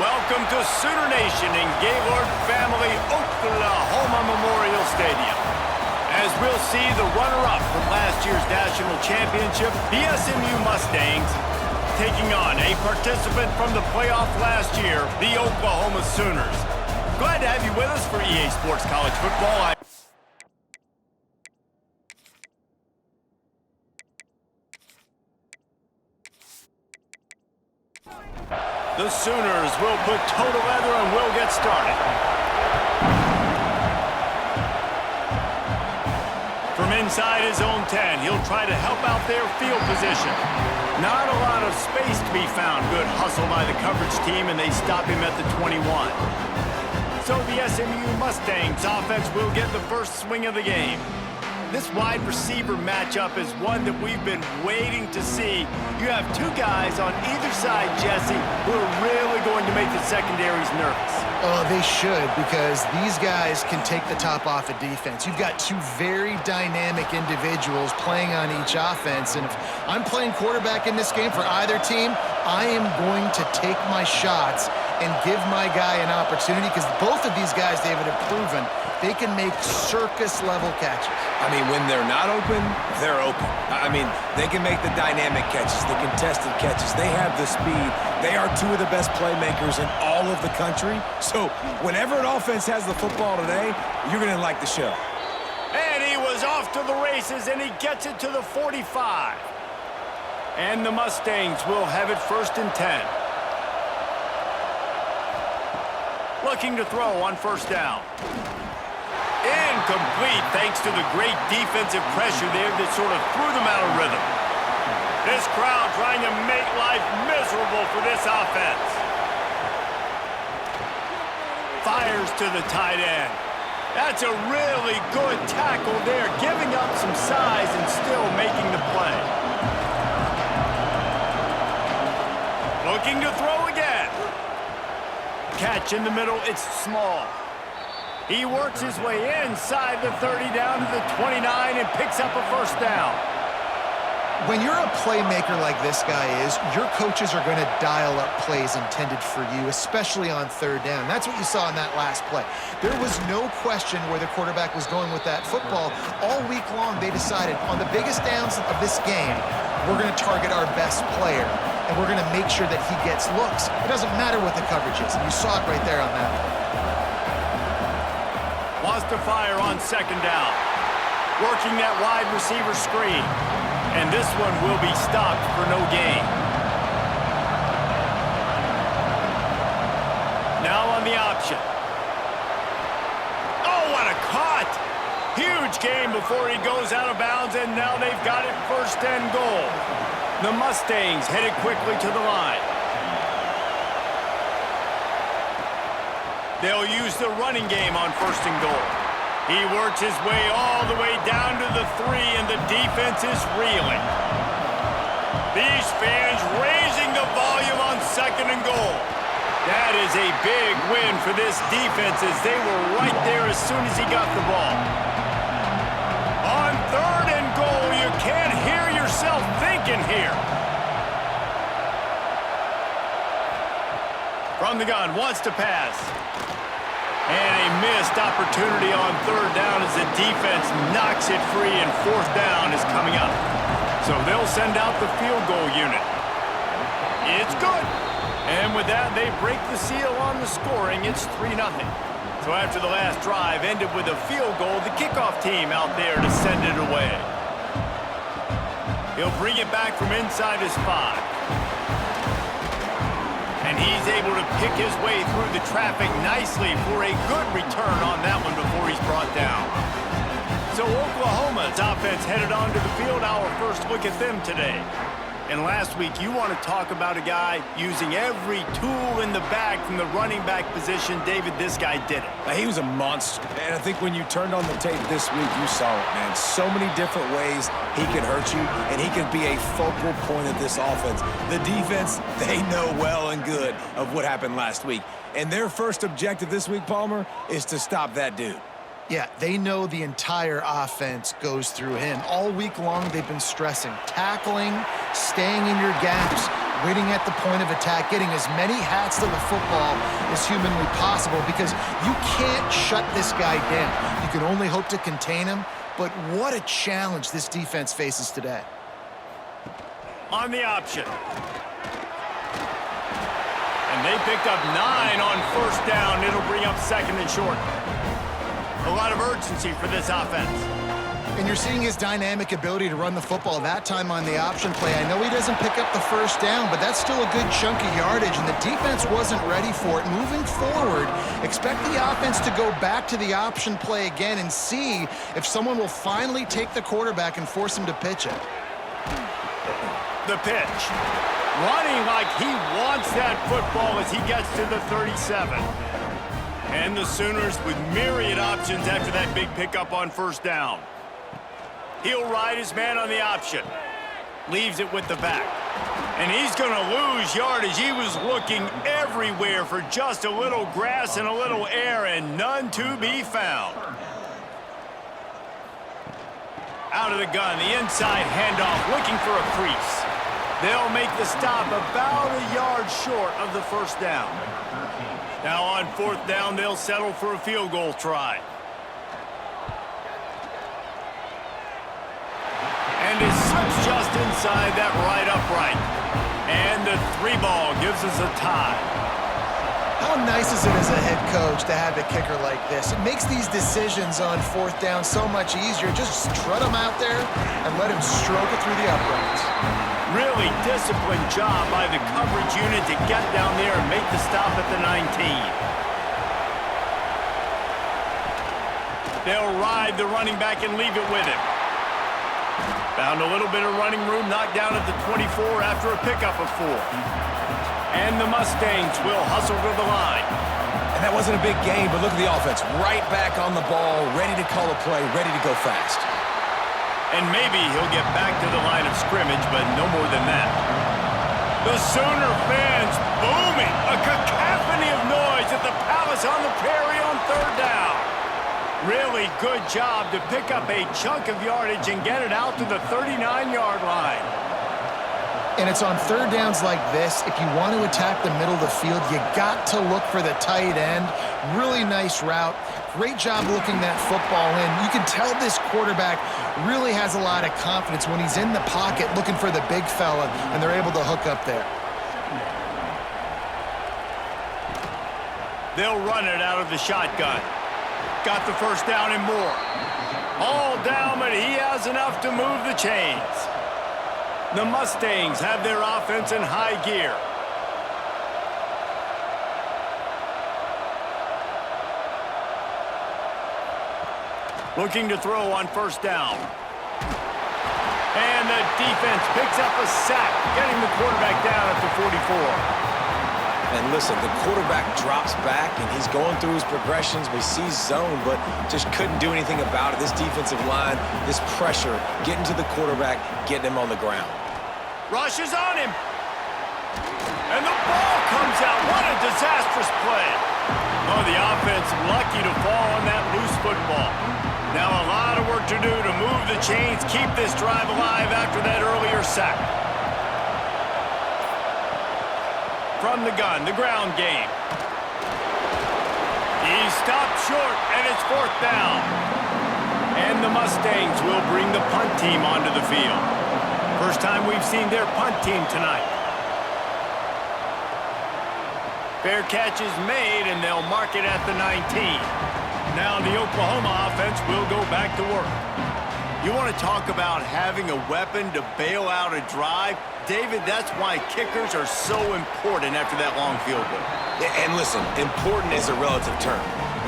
Welcome to Sooner Nation in Gaylord Family Oklahoma Memorial Stadium. As we'll see the runner-up from last year's national championship, the SMU Mustangs, taking on a participant from the playoff last year, the Oklahoma Sooners. Glad to have you with us for EA Sports College Football. The Sooners will put toe to leather and will get started. From inside his own 10, he'll try to help out their field position. Not a lot of space to be found. Good hustle by the coverage team, and they stop him at the 21. So the SMU Mustangs offense will get the first swing of the game. This wide receiver matchup is one that we've been waiting to see. You have two guys on either side, Jesse, who are really going to make the secondaries nervous. Oh, they should, because these guys can take the top off a defense. You've got two very dynamic individuals playing on each offense, and if I'm playing quarterback in this game for either team, I am going to take my shots and give my guy an opportunity, because both of these guys, David, have proven they can make circus-level catches. I mean, when they're not open, they're open. I mean, they can make the dynamic catches, the contested catches. They have the speed. They are two of the best playmakers in all of the country. So whenever an offense has the football today, you're going to like the show. And he was off to the races, and he gets it to the 45. And the Mustangs will have it 1st and 10. Looking to throw on 1st down. Incomplete, thanks to the great defensive pressure there that sort of threw them out of rhythm. This crowd trying to make life miserable for this offense. Fires to the tight end. That's a really good tackle there, giving up some size and still making the play. Looking to throw again. Catch in the middle, it's small. He works his way inside the 30 down to the 29 and picks up a 1st down. When you're a playmaker like this guy is, your coaches are going to dial up plays intended for you, especially on 3rd down. That's what you saw in that last play. There was no question where the quarterback was going with that football. All week long, they decided on the biggest downs of this game, we're going to target our best player, and we're going to make sure that he gets looks. It doesn't matter what the coverage is, and you saw it right there on that one. Wants to fire on 2nd down. Working that wide receiver screen. And this one will be stopped for no gain. Now on the option. Oh, what a caught! Huge gain before he goes out of bounds, and now they've got it 1st and goal. The Mustangs headed quickly to the line. They'll use the running game on 1st and goal. He works his way all the way down to the 3, and the defense is reeling. These fans raising the volume on 2nd and goal. That is a big win for this defense, as they were right there as soon as he got the ball. On 3rd and goal, you can't hear yourself thinking here. From the gun, wants to pass. And a missed opportunity on 3rd down as the defense knocks it free, and 4th down is coming up. So they'll send out the field goal unit. It's good. And with that, they break the seal on the scoring. It's 3-0. So after the last drive ended with a field goal, the kickoff team out there to send it away. He'll bring it back from inside his 5. And he's able to pick his way through the traffic nicely for a good return on that one before he's brought down. So Oklahoma's offense headed onto the field. Our first look at them today. And last week, you want to talk about a guy using every tool in the bag from the running back position. David, this guy did it. He was a monster. And I think when you turned on the tape this week, you saw it, man. So many different ways he can hurt you, and he can be a focal point of this offense. The defense, they know well and good of what happened last week. And their first objective this week, Palmer, is to stop that dude. Yeah, they know the entire offense goes through him. All week long, they've been stressing tackling, staying in your gaps, waiting at the point of attack, getting as many hats to the football as humanly possible because you can't shut this guy down. You can only hope to contain him, but what a challenge this defense faces today. On the option. And they picked up 9 on first down. It'll bring up second and short. A lot of urgency for this offense. And you're seeing his dynamic ability to run the football that time on the option play. I know he doesn't pick up the first down, but that's still a good chunk of yardage, and the defense wasn't ready for it. Moving forward, expect the offense to go back to the option play again and see if someone will finally take the quarterback and force him to pitch it. The pitch. Running like he wants that football as he gets to the 37. And the Sooners with myriad options after that big pickup on first down. He'll ride his man on the option. Leaves it with the back. And he's going to lose yardage. He was looking everywhere for just a little grass and a little air, and none to be found. Out of the gun, the inside handoff, looking for a crease. They'll make the stop about a yard short of the first down. Now on fourth down, they'll settle for a field goal try. And it slips just inside that right upright. And the 3 ball gives us a tie. How nice is it as a head coach to have a kicker like this? It makes these decisions on fourth down so much easier. Just strut him out there and let him stroke it through the uprights. Really disciplined job by the coverage unit to get down there and make the stop at the 19. They'll ride the running back and leave it with him. Found a little bit of running room, knocked down at the 24 after a pickup of 4. And the Mustangs will hustle to the line. And that wasn't a big gain, but look at the offense. Right back on the ball, ready to call a play, ready to go fast. And maybe he'll get back to the line of scrimmage, but no more than that. The Sooner fans booming. A cacophony of noise at the Palace on the Prairie on third down. Really good job to pick up a chunk of yardage and get it out to the 39-yard line. And it's on third downs like this, if you want to attack the middle of the field, you got to look for the tight end. Really nice route. Great job looking that football in. You can tell this quarterback really has a lot of confidence when he's in the pocket looking for the big fella, and they're able to hook up there. They'll run it out of the shotgun. Got the first down and more. All down, but he has enough to move the chains. The Mustangs have their offense in high gear. Looking to throw on first down. And the defense picks up a sack, getting the quarterback down at the 44. And listen, the quarterback drops back, and he's going through his progressions. We see zone, but just couldn't do anything about it. This defensive line, this pressure, getting to the quarterback, getting him on the ground. Rushes on him. And the ball comes out. What a disastrous play. Oh, the offense lucky to fall on that loose football. Now a lot of work to do to move the chains, keep this drive alive after that earlier sack. From the gun, the ground game. He stopped short, and it's fourth down. And the Mustangs will bring the punt team onto the field. First time we've seen their punt team tonight. Fair catch is made, and they'll mark it at the 19. Now the Oklahoma offense will go back to work. You want to talk about having a weapon to bail out a drive? David, that's why kickers are so important after that long field goal. And listen, important is a relative term.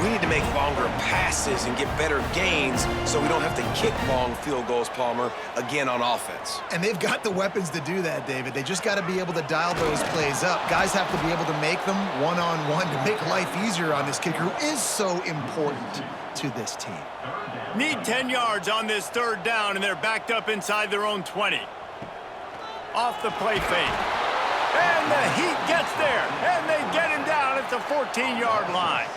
We need to make longer passes and get better gains so we don't have to kick long field goals, Palmer, again on offense. And they've got the weapons to do that, David. They just got to be able to dial those plays up. Guys have to be able to make them one-on-one to make life easier on this kicker, who is so important to this team. Need 10 yards on this third down, and they're backed up inside their own 20. Off the play fake. And the heat gets there, and they get him down at the 14-yard line.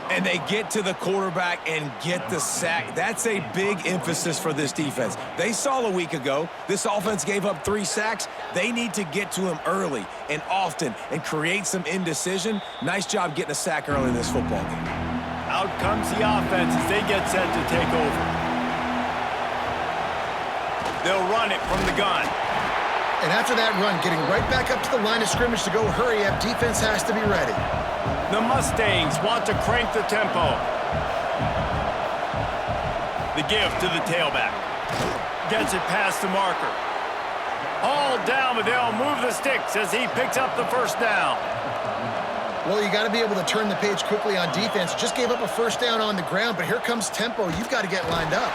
and they get to the quarterback and get the sack. That's a big emphasis for this defense. They saw a week ago, this offense gave up 3 sacks. They need to get to him early and often and create some indecision. Nice job getting a sack early in this football game. Out comes the offense as they get set to take over. They'll run it from the gun. And after that run, getting right back up to the line of scrimmage to go hurry up, defense has to be ready. The Mustangs want to crank the tempo. The give to the tailback. Gets it past the marker. All down, but they'll move the sticks as he picks up the first down. Well, you got to be able to turn the page quickly on defense. Just gave up a first down on the ground, but here comes tempo. You've got to get lined up.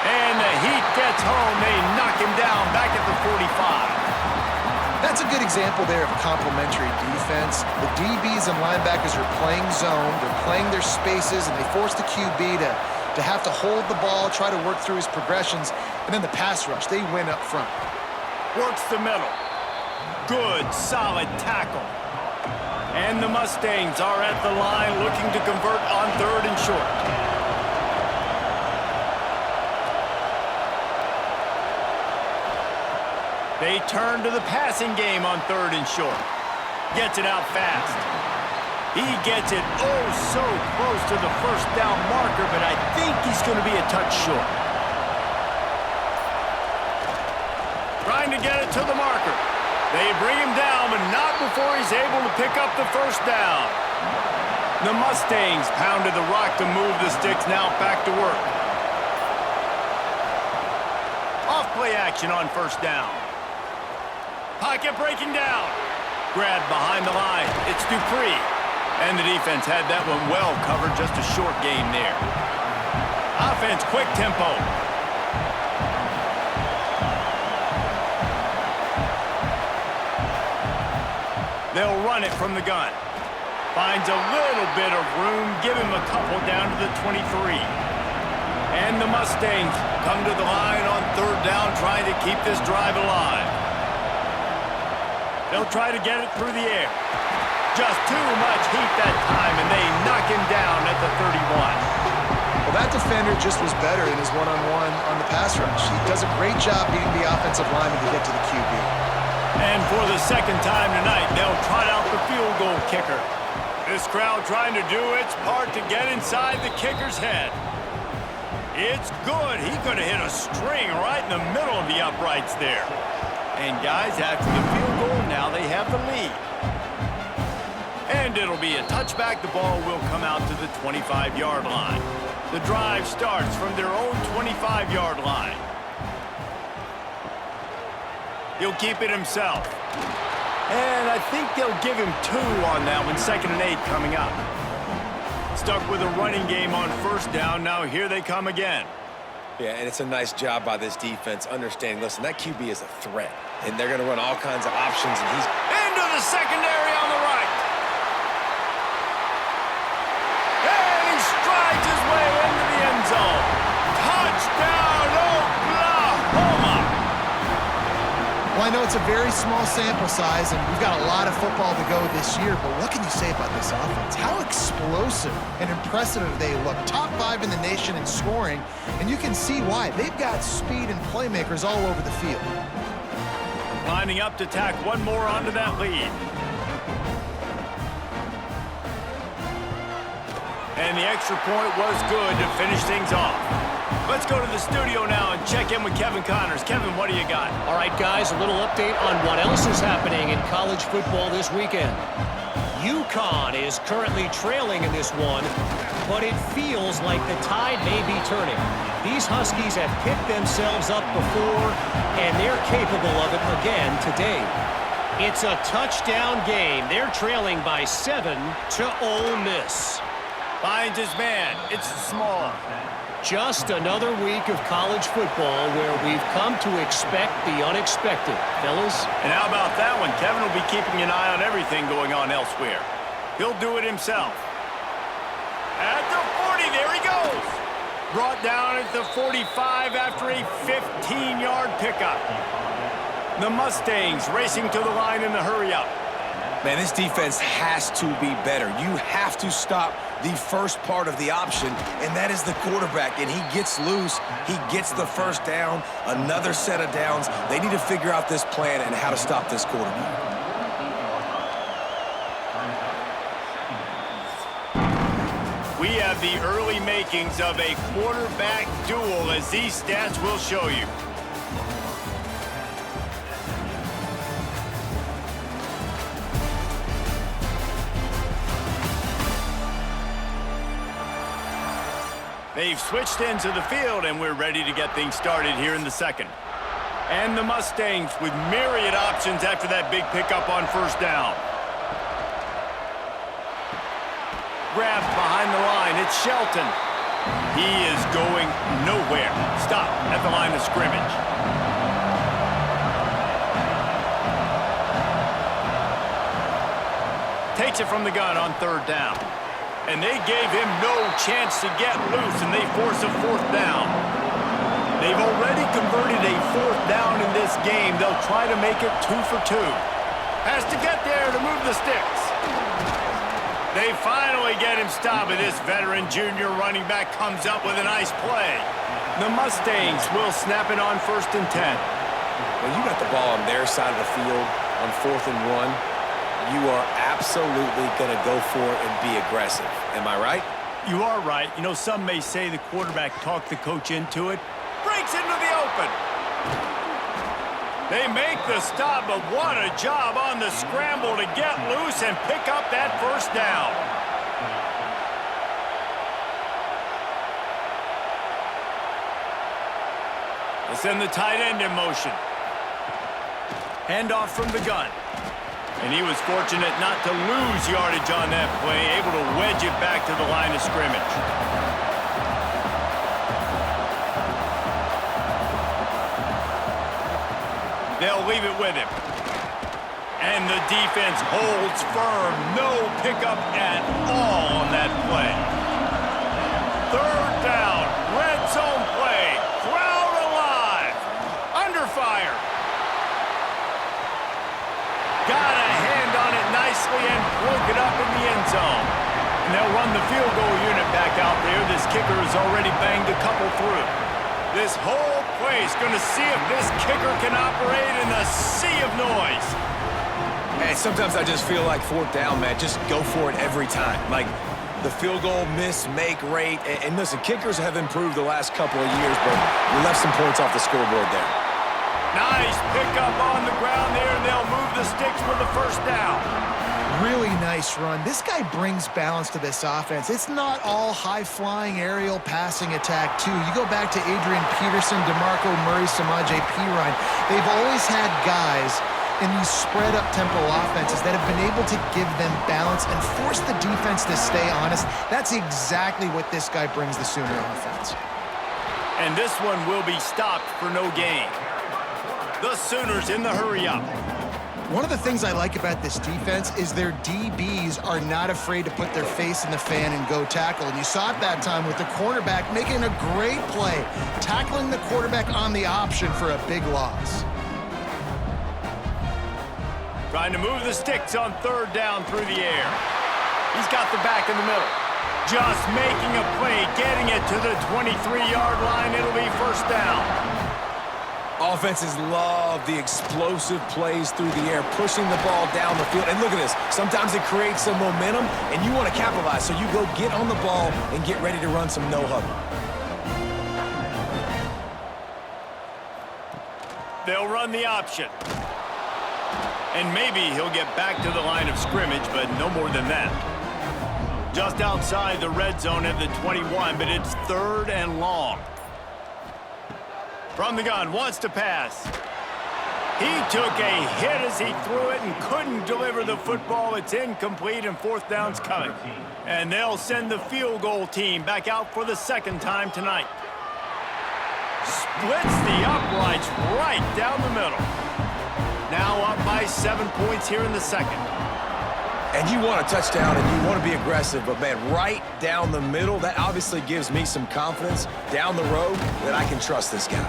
And the heat gets home. They knock him down back at the 45. That's a good example there of complementary defense. The DBs and linebackers are playing zone. They're playing their spaces, and they force the QB to have to hold the ball, try to work through his progressions. And then the pass rush, they win up front. Works the middle. Good, solid tackle. And the Mustangs are at the line looking to convert on 3rd and short. They turn to the passing game on 3rd and short. Gets it out fast. He gets it oh so close to the first down marker, but I think he's going to be a touch short. Trying to get it to the marker. They bring him down, but not before he's able to pick up the first down. The Mustangs pounded the rock to move the sticks, now back to work. Off play action on first down. Pocket breaking down. Grabbed behind the line. It's Dupree. And the defense had that one well covered. Just a short game there. Offense, quick tempo. They'll run it from the gun. Finds a little bit of room. Give him a couple down to the 23. And the Mustangs come to the line on 3rd down, trying to keep this drive alive. They'll try to get it through the air. Just too much heat that time, and they knock him down at the 31. Well, that defender just was better in his one-on-one on the pass rush. He does a great job beating the offensive lineman to get to the QB. And for the second time tonight, they'll trot out the field goal kicker. This crowd trying to do its part to get inside the kicker's head. It's good. He could have hit a string right in the middle of the uprights there. And guys, after the field goal, now they have the lead. And it'll be a touchback. The ball will come out to the 25-yard line. The drive starts from their own 25-yard line. He'll keep it himself. And I think they'll give him 2 on that one. 2nd and 8 coming up. Stuck with a running game on first down. Now here they come again. Yeah, and it's a nice job by this defense understanding, listen, that QB is a threat, and they're going to run all kinds of options, and he's into the secondary on the right. And he strides his way into the end zone. Touchdown, Oklahoma! Well, I know it's a very small sample size, and we've got a lot of football to go this year, but what can you say about this offense? How explosive and impressive they look. Top 5 in the nation in scoring, and you can see why. They've got speed and playmakers all over the field. Lining up to tack one more onto that lead. And the extra point was good to finish things off. Let's go to the studio now and check in with Kevin Connors. Kevin, what do you got? All right, guys, a little update on what else is happening in college football this weekend. UConn is currently trailing in this one, but it feels like the tide may be turning. These Huskies have picked themselves up before, and they're capable of it again today. It's a touchdown game. They're trailing by 7 to Ole Miss. Finds his man. It's small. Just another week of college football where we've come to expect the unexpected, fellas. And how about that one? Kevin will be keeping an eye on everything going on elsewhere. He'll do it himself. At the 40, there he goes. Brought down at the 45 after a 15-yard pickup. The Mustangs racing to the line in the hurry-up. Man, this defense has to be better. You have to stop the first part of the option, and that is the quarterback. And he gets loose. He gets the first down, another set of downs. They need to figure out this plan and how to stop this quarterback. We have the early makings of a quarterback duel, as these stats will show you. They've switched into the field, and we're ready to get things started here in the second. And the Mustangs with myriad options after that big pickup on first down. Grabbed behind the line, it's Shelton. He is going nowhere. Stop at the line of scrimmage. Takes it from the gun on third down. And they gave him no chance to get loose, and they force a fourth down. They've already converted a fourth down in this game. They'll try to make it 2 for 2. Has to get there to move the sticks. They finally get him stopped, and this veteran junior running back comes up with a nice play. The Mustangs will snap it on 1st and 10. When you got the ball on their side of the field on 4th and 1, you are absolutely going to go for it and be aggressive. Am I right? You are right. You know, some may say the quarterback talked the coach into it. Breaks into the open. They make the stop, but what a job on the scramble to get loose and pick up that first down. They send the tight end in motion. Handoff from the gun. And he was fortunate not to lose yardage on that play, able to wedge it back to the line of scrimmage. They'll leave it with him. And the defense holds firm. No pickup at all on that play. Third down, red zone play. Crowd alive. Under fire. Got a hand on it nicely and broke it up in the end zone. And they'll run the field goal unit back out there. This kicker has already banged a couple through. This whole place going to see if this kicker can operate in the sea of noise. And sometimes I just feel like 4th down, man, just go for it every time. Like the field goal miss-make rate. And listen, kickers have improved the last couple of years, but we left some points off the scoreboard there. Nice pickup on the ground there, and they'll move the sticks for the first down. Really nice run. This guy brings balance to this offense. It's not all high-flying aerial passing attack, too. You go back to Adrian Peterson, DeMarco Murray, Samaje Perine. They've always had guys in these spread-up tempo offenses that have been able to give them balance and force the defense to stay honest. That's exactly what this guy brings the Sooner offense. And this one will be stopped for no gain. The Sooners in the hurry-up. One of the things I like about this defense is their DBs are not afraid to put their face in the fan and go tackle. And you saw it that time with the cornerback making a great play, tackling the quarterback on the option for a big loss. Trying to move the sticks on third down through the air. He's got the back in the middle. Just making a play, getting it to the 23-yard line. It'll be first down. Offenses love the explosive plays through the air, pushing the ball down the field. And look at this. Sometimes it creates some momentum, and you want to capitalize. So you go get on the ball and get ready to run some no-huddle. They'll run the option. And maybe he'll get back to the line of scrimmage, but no more than that. Just outside the red zone at the 21, but it's 3rd and long. From the gun, wants to pass. He took a hit as he threw it and couldn't deliver the football. It's incomplete, and 4th down's coming. And they'll send the field goal team back out for the 2nd time tonight. Splits the uprights right down the middle. Now up by 7 points here in the 2nd. And you want a touchdown and you want to be aggressive, but man, right down the middle, that obviously gives me some confidence down the road that I can trust this guy.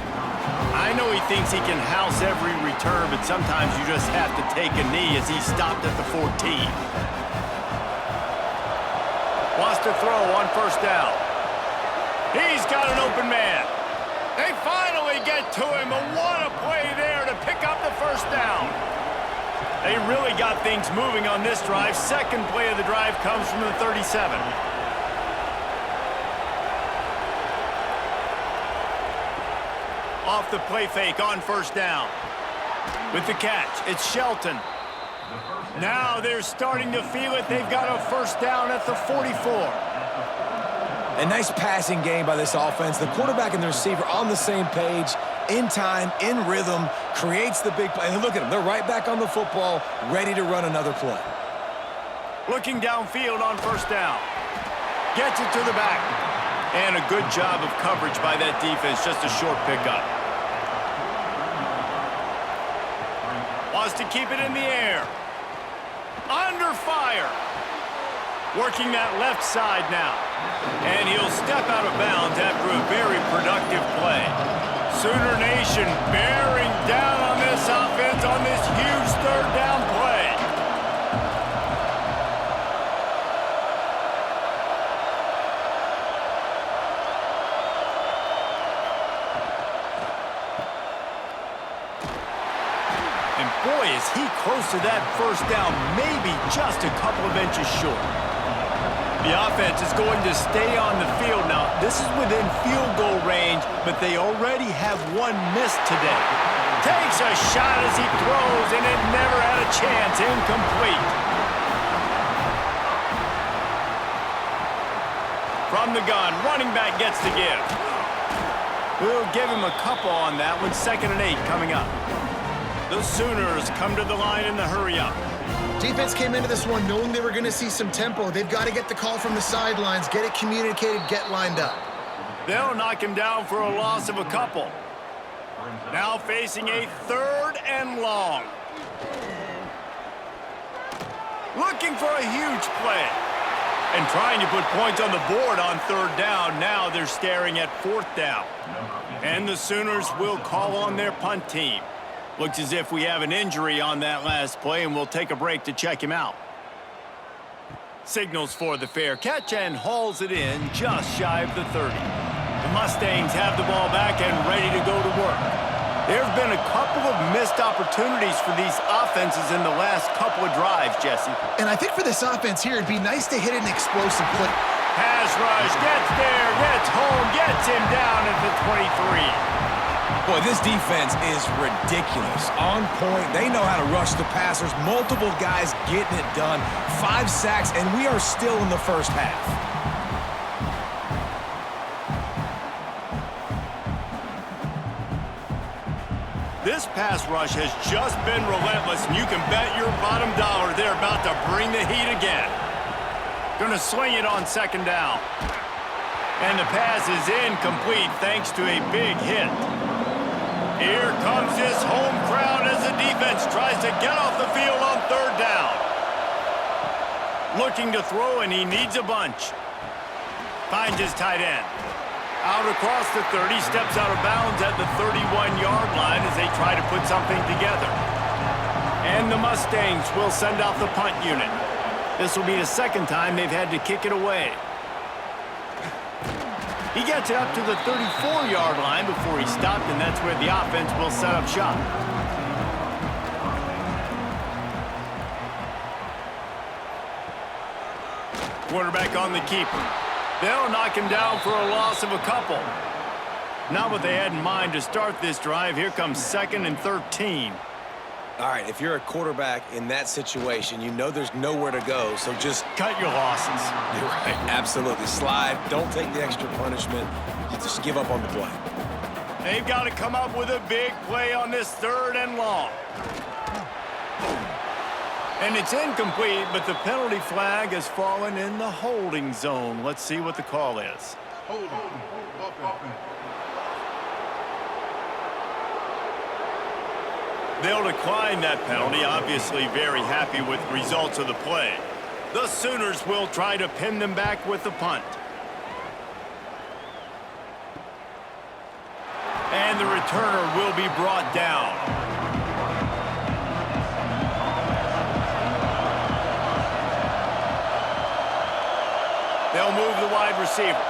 I know he thinks he can house every return, but sometimes you just have to take a knee as he stopped at the 14. Wants to throw on first down. He's got an open man. They finally get to him, and what a play there to pick up the first down. They really got things moving on this drive. Second play of the drive comes from the 37. Off the play fake on first down. With the catch, it's Shelton. Now they're starting to feel it. They've got a first down at the 44. A nice passing game by this offense. The quarterback and the receiver on the same page, in time, in rhythm, creates the big play. And look at them. They're right back on the football, ready to run another play. Looking downfield on first down. Gets it to the back. And a good job of coverage by that defense. Just a short pickup. Wants to keep it in the air. Under fire. Working that left side now. And he'll step out of bounds after a very productive play. Sooner Nation bearing down on this offense on this huge third down play. And boy, is he close to that first down, maybe just a couple of inches short. The offense is going to stay on the field now. This is within field goal range, but they already have one miss today. Takes a shot as he throws, and it never had a chance. Incomplete. From the gun, running back gets the give. We'll give him a couple on that one. 2nd and 8 coming up. The Sooners come to the line in the hurry-up. Defense came into this one knowing they were going to see some tempo. They've got to get the call from the sidelines, get it communicated, get lined up. They'll knock him down for a loss of a couple. Now facing a 3rd and long. Looking for a huge play. And trying to put points on the board on 3rd down. Now they're staring at 4th down. And the Sooners will call on their punt team. Looks as if we have an injury on that last play, and we'll take a break to check him out. Signals for the fair catch and hauls it in just shy of the 30. The Mustangs have the ball back and ready to go to work. There have been a couple of missed opportunities for these offenses in the last couple of drives, Jesse. And I think for this offense here, it'd be nice to hit an explosive play. Pass rush, gets there, gets home, gets him down at the 23. Boy, this defense is ridiculous. On point. They know how to rush the passers. Multiple guys getting it done. 5 sacks, and we are still in the first half. This pass rush has just been relentless, and you can bet your bottom dollar they're about to bring the heat again. Gonna swing it on 2nd down. And the pass is incomplete thanks to a big hit. Here comes this home crowd as the defense tries to get off the field on 3rd down. Looking to throw, and he needs a bunch. Finds his tight end. Out across the 30, steps out of bounds at the 31-yard line as they try to put something together. And the Mustangs will send out the punt unit. This will be the 2nd time they've had to kick it away. He gets it up to the 34-yard line before he stopped, and that's where the offense will set up shop. Quarterback on the keeper. They'll knock him down for a loss of a couple. Not what they had in mind to start this drive. Here comes 2nd and 13. All right, if you're a quarterback in that situation, you know there's nowhere to go, so just cut your losses. You're right, absolutely. Slide, don't take the extra punishment. You just give up on the play. They've got to come up with a big play on this 3rd and long. And it's incomplete, but the penalty flag has fallen in the holding zone. Let's see what the call is. They'll decline that penalty, obviously very happy with the results of the play. The Sooners will try to pin them back with the punt. And the returner will be brought down. They'll move the wide receiver.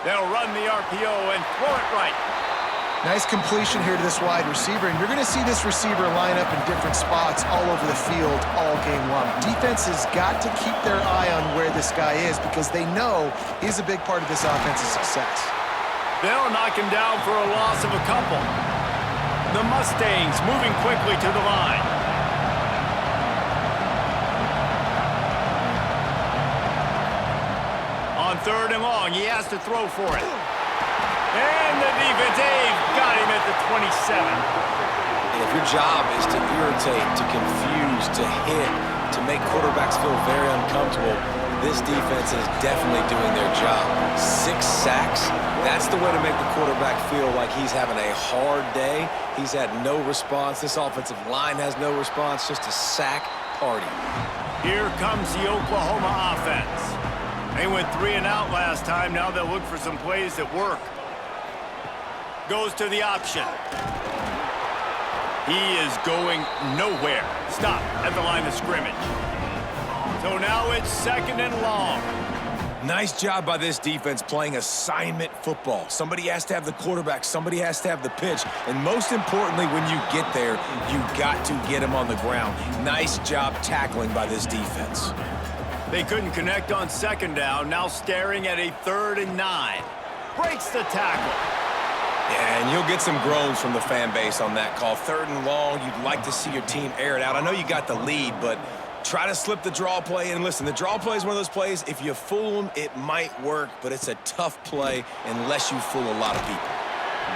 They'll run the RPO and throw it right. Nice completion here to this wide receiver, and you're going to see this receiver line up in different spots all over the field all game long. Defense has got to keep their eye on where this guy is because they know he's a big part of this offense's success. They'll knock him down for a loss of a couple. The Mustangs moving quickly to the line. On 3rd and long, he has to throw for it. And the defense, they've got him at the 27. And if your job is to irritate, to confuse, to hit, to make quarterbacks feel very uncomfortable, this defense is definitely doing their job. 6 sacks, that's the way to make the quarterback feel like he's having a hard day. He's had no response. This offensive line has no response, just a sack party. Here comes the Oklahoma offense. They went 3 and out last time. Now they'll look for some plays that work. Goes to the option. He is going nowhere. Stop at the line of scrimmage. So now it's 2nd and long. Nice job by this defense playing assignment football. Somebody has to have the quarterback. Somebody has to have the pitch. And most importantly, when you get there, you got to get him on the ground. Nice job tackling by this defense. They couldn't connect on 2nd down. Now staring at a 3rd and 9. Breaks the tackle. Yeah, and you'll get some groans from the fan base on that call. 3rd and long, you'd like to see your team air it out. I know you got the lead, but try to slip the draw play. And listen, the draw play is one of those plays, if you fool them, it might work, but it's a tough play unless you fool a lot of people.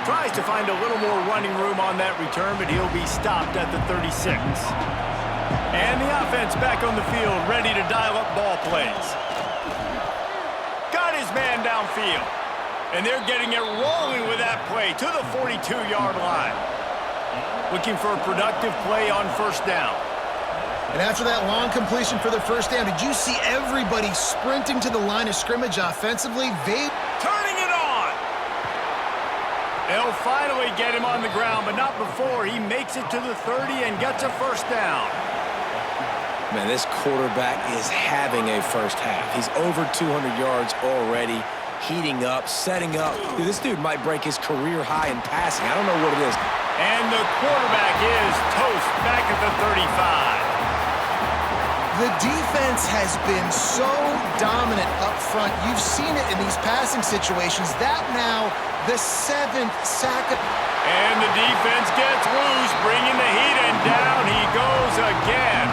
Tries to find a little more running room on that return, but he'll be stopped at the 36. And the offense back on the field, ready to dial up ball plays. Got his man downfield. And they're getting it rolling with that play to the 42-yard line. Looking for a productive play on 1st down. And after that long completion for the 1st down, did you see everybody sprinting to the line of scrimmage offensively? They turning it on. They'll finally get him on the ground, but not before he makes it to the 30 and gets a 1st down. Man, this quarterback is having a first half. He's over 200 yards already. Heating up, setting up. Dude, this dude might break his career high in passing. I don't know what it is. And the quarterback is toast back at the 35. The defense has been so dominant up front. You've seen it in these passing situations. That now, the 7th sack. And the defense gets loose, bringing the heat, and down he goes again.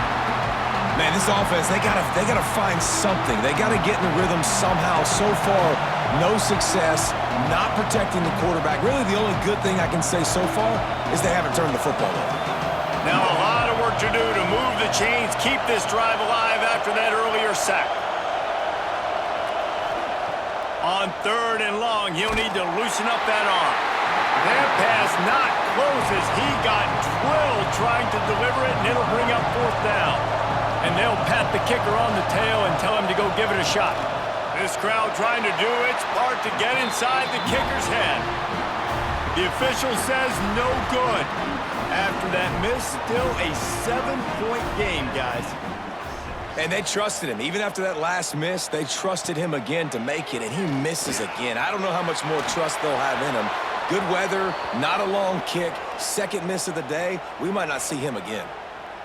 Man, this offense, they gotta find something. They gotta get in the rhythm somehow. So far, no success, not protecting the quarterback. Really, the only good thing I can say so far is they haven't turned the football over. Now a lot of work to do to move the chains, keep this drive alive after that earlier sack. On 3rd and long, he'll need to loosen up that arm. That pass not close as he got drilled trying to deliver it, and it'll bring up 4th down. And they'll pat the kicker on the tail and tell him to go give it a shot. This crowd trying to do its part to get inside the kicker's head. The official says no good. After that miss, still a 7-point game, guys. And they trusted him. Even after that last miss, they trusted him again to make it, and he misses again. I don't know how much more trust they'll have in him. Good weather, not a long kick, 2nd miss of the day. We might not see him again.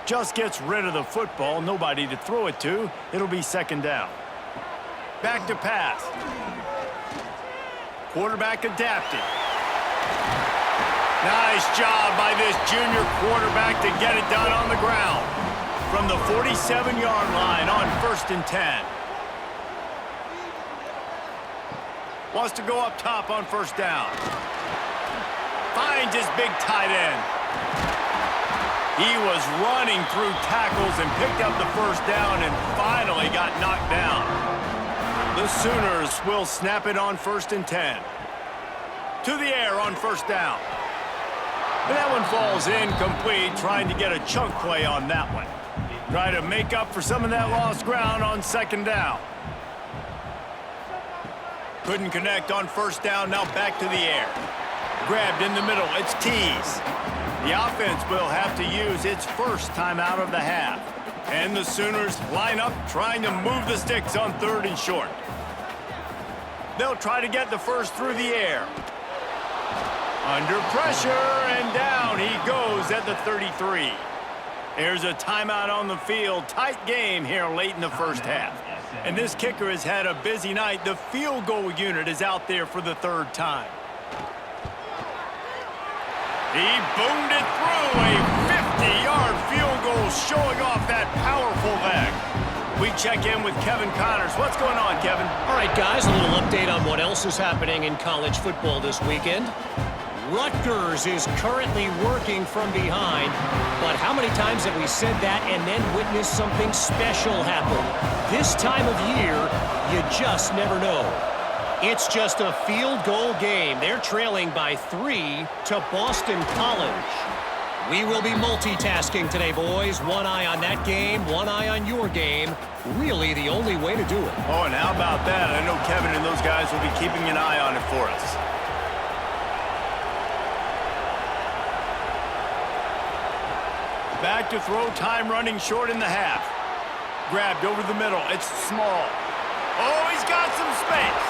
Just gets rid of the football, nobody to throw it to. It'll be 2nd down. Back to pass. Quarterback adapted. Nice job by this junior quarterback to get it done on the ground. From the 47-yard line on 1st and 10. Wants to go up top on 1st down. Finds his big tight end. He was running through tackles and picked up the 1st down and finally got knocked down. The Sooners will snap it on 1st and 10. To the air on 1st down. And that one falls incomplete, trying to get a chunk play on that one. Try to make up for some of that lost ground on 2nd down. Couldn't connect on first down, now back to the air. Grabbed in the middle, it's Tees. The offense will have to use its first timeout of the half. And the Sooners line up trying to move the sticks on 3rd and short. They'll try to get the first through the air. Under pressure, and down he goes at the 33. There's a timeout on the field. Tight game here late in the first half. And this kicker has had a busy night. The field goal unit is out there for the 3rd time. He boomed it through. A 50-yard field goal showing off that powerful leg. We check in with Kevin Connors. What's going on, Kevin? All right, guys, a little update on what else is happening in college football this weekend. Rutgers is currently working from behind, but how many times have we said that and then witnessed something special happen? This time of year, you just never know. It's just a field goal game. They're trailing by 3 to Boston College. We will be multitasking today, boys. One eye on that game, one eye on your game. Really the only way to do it. Oh, and how about that? I know Kevin and those guys will be keeping an eye on it for us. Back to throw, time running short in the half. Grabbed over the middle, it's Small. Oh, he's got some space.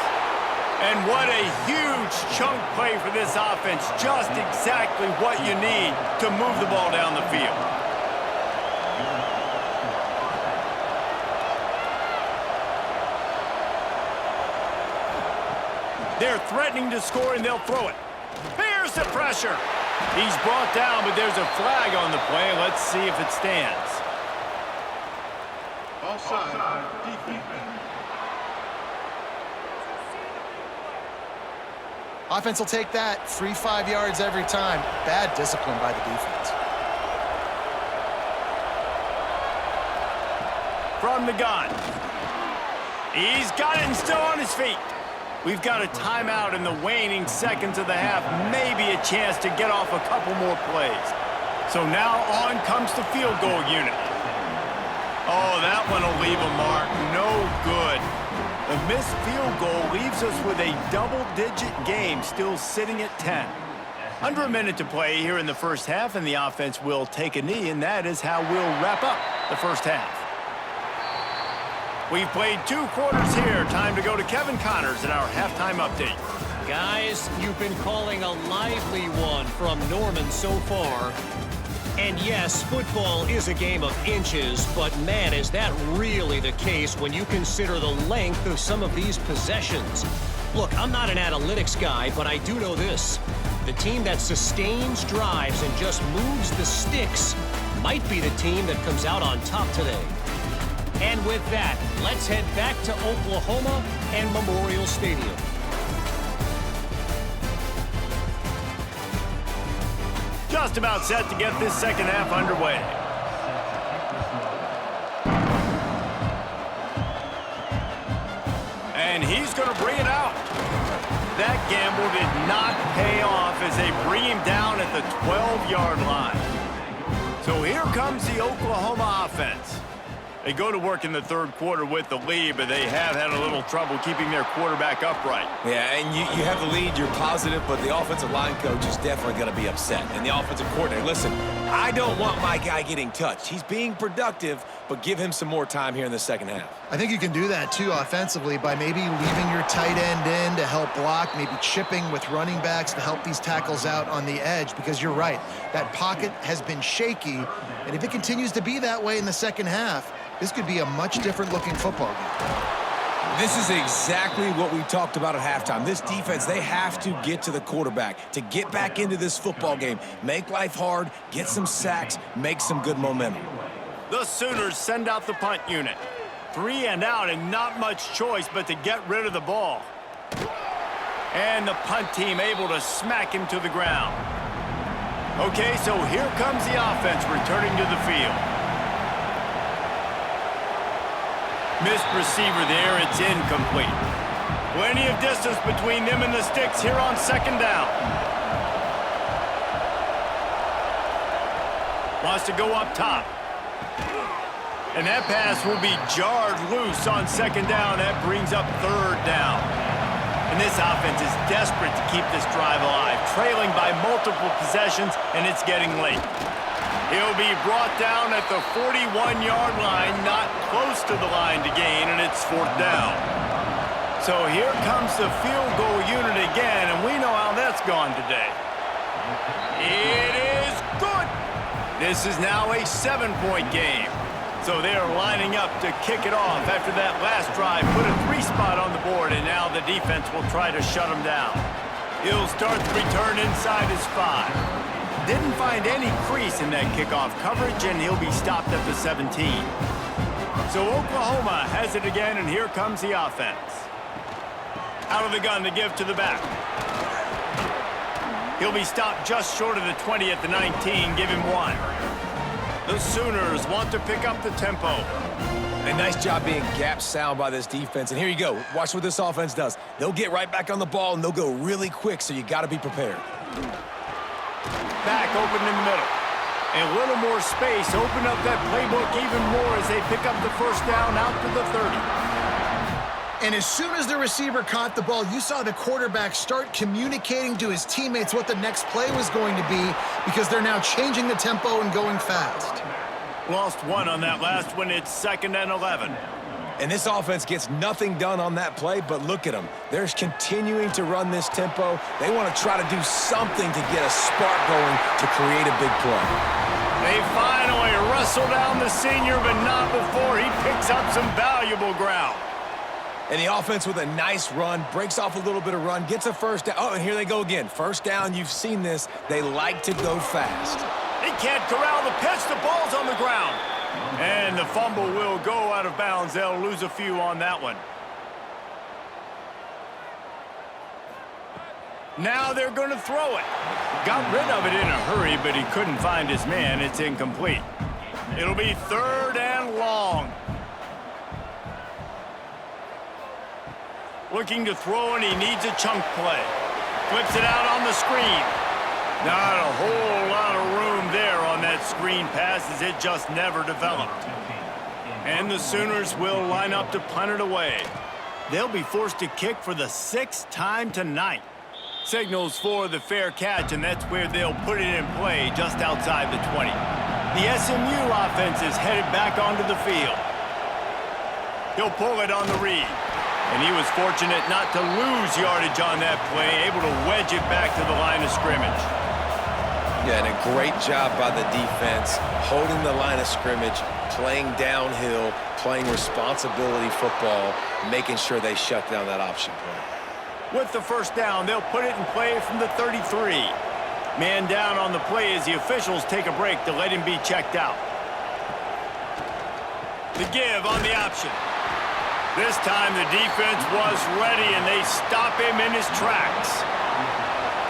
And what a huge chunk play for this offense. Just exactly what you need to move the ball down the field. They're threatening to score, and they'll throw it. Here's the pressure. He's brought down, but there's a flag on the play. Let's see if it stands. Offside, defense. Offense will take that. Free 5 yards every time. Bad discipline by the defense. From the gun. He's got it and still on his feet. We've got a timeout in the waning seconds of the half. Maybe a chance to get off a couple more plays. So now on comes the field goal unit. Oh, that one will leave a mark. No good. The missed field goal leaves us with a double-digit game still sitting at 10. Under a minute to play here in the first half, and the offense will take a knee, and that is how we'll wrap up the first half. We've played 2 quarters here. Time to go to Kevin Connors in our halftime update. Guys, you've been calling a lively one from Norman so far. And yes, football is a game of inches, but man, is that really the case when you consider the length of some of these possessions. Look, I'm not an analytics guy, but I do know this. The team that sustains drives and just moves the sticks might be the team that comes out on top today. And with that, let's head back to Oklahoma and Memorial Stadium. Just about set to get this second half underway. And he's going to bring it out. That gamble did not pay off as they bring him down at the 12-yard line. So here comes the Oklahoma offense. They go to work in the third quarter with the lead, but they have had a little trouble keeping their quarterback upright. Yeah, and you have the lead, you're positive, but the offensive line coach is definitely going to be upset. And the offensive coordinator, listen, I don't want my guy getting touched. He's being productive, but give him some more time here in the second half. I think you can do that, too, offensively, by maybe leaving your tight end in to help block, maybe chipping with running backs to help these tackles out on the edge, because you're right. That pocket has been shaky, and if it continues to be that way in the second half, this could be a much different-looking football game. This is exactly what we talked about at halftime. This defense, they have to get to the quarterback to get back into this football game. Make life hard, get some sacks, make some good momentum. The Sooners send out the punt unit. 3 and out, and not much choice but to get rid of the ball. And the punt team able to smack him to the ground. Okay, so here comes the offense returning to the field. Missed receiver there, it's incomplete. Plenty of distance between them and the sticks here on second down. Wants to go up top. And that pass will be jarred loose on second down. That brings up third down. And this offense is desperate to keep this drive alive, trailing by multiple possessions, and it's getting late. He'll be brought down at the 41-yard line, not close to the line to gain, and it's 4th down. So here comes the field goal unit again, and we know how that's gone today. It is good. This is now a 7-point game. So they are lining up to kick it off after that last drive. Put a 3-spot on the board, and now the defense will try to shut them down. He'll start the return inside his 5. Didn't find any crease in that kickoff coverage, and he'll be stopped at the 17. So Oklahoma has it again, and here comes the offense. Out of the gun to give to the back. He'll be stopped just short of the 20 at the 19. Give him 1. The Sooners want to pick up the tempo. A nice job being gap sound by this defense. And here you go. Watch what this offense does. They'll get right back on the ball, and they'll go really quick, so you got to be prepared. Back open in the middle. And a little more space. Open up that playbook even more as they pick up the 1st down out to the 30. And as soon as the receiver caught the ball, you saw the quarterback start communicating to his teammates what the next play was going to be because they're now changing the tempo and going fast. Lost 1 on that last one. It's 2nd and 11. And this offense gets nothing done on that play, but look at them. They're continuing to run this tempo. They want to try to do something to get a spark going to create a big play. They finally wrestle down the senior, but not before he picks up some valuable ground. And the offense with a nice run, breaks off a little bit of run, gets a 1st down. Oh, and here they go again. 1st down, you've seen this. They like to go fast. He can't corral the pitch. The ball's on the ground. And the fumble will go out of bounds. They'll lose a few on that one. Now they're going to throw it. Got rid of it in a hurry, but he couldn't find his man. It's incomplete. It'll be 3rd and long. Looking to throw, and he needs a chunk play. Flips it out on the screen. Not a whole lot of room there on that screen pass as it just never developed. And the Sooners will line up to punt it away. They'll be forced to kick for the 6th time tonight. Signals for the fair catch, and that's where they'll put it in play just outside the 20. The SMU offense is headed back onto the field. He'll pull it on the read. And he was fortunate not to lose yardage on that play, able to wedge it back to the line of scrimmage. Yeah, and a great job by the defense, holding the line of scrimmage, playing downhill, playing responsibility football, making sure they shut down that option play. With the 1st down, they'll put it in play from the 33. Man down on the play as the officials take a break to let him be checked out. The give on the option. This time the defense was ready, and they stop him in his tracks.